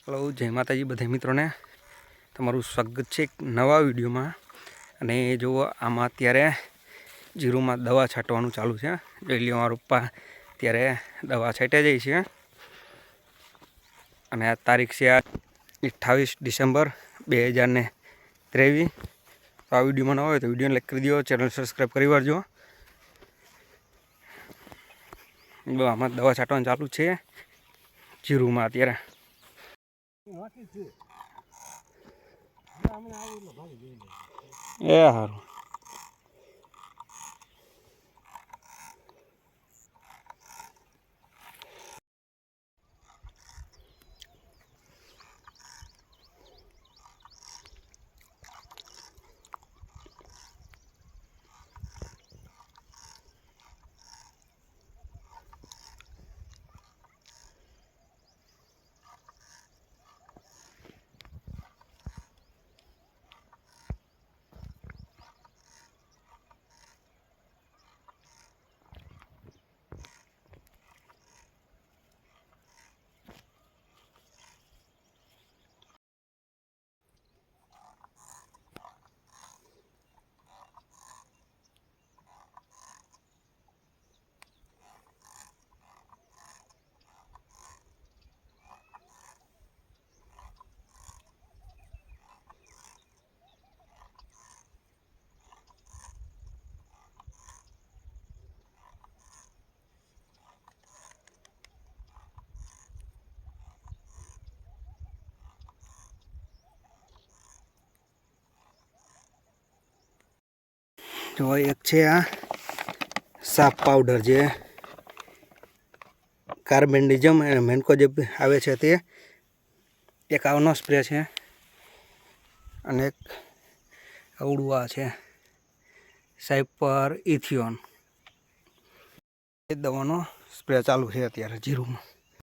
Hello, જય માતાજી બધા મિત્રોને. તમારું સ્વાગત છે એક નવા વિડીયોમાં. અને જુઓ, આમાં અત્યારે જીરુમાં દવા છાંટવાનું ચાલુ છે. જોઈ લો, મારા પપ્પા ત્યારે દવા છાંટે જાય છે. અને આ તારીખ છે 28 ડિસેમ્બર 2023. તો આ વિડીયોમાં ન હોય તો વિડીયોને લાઈક કરી દો, ચેનલ સબસ્ક્રાઈબ કરી વાળજો. આમાં દવા છાંટવાનું ચાલુ છે જીરુમાં અત્યારે. એ સારું. જો એક છે આ સાફ પાવડર, જે કાર્બેન્ડિઝમ અને મેન્કો જે આવે છે તે. એક આવનો સ્પ્રે છે અને એક અવળું આ છે સાયપર ઇથિયોન. એ દવાનો સ્પ્રે ચાલુ છે અત્યારે જીરુમાં.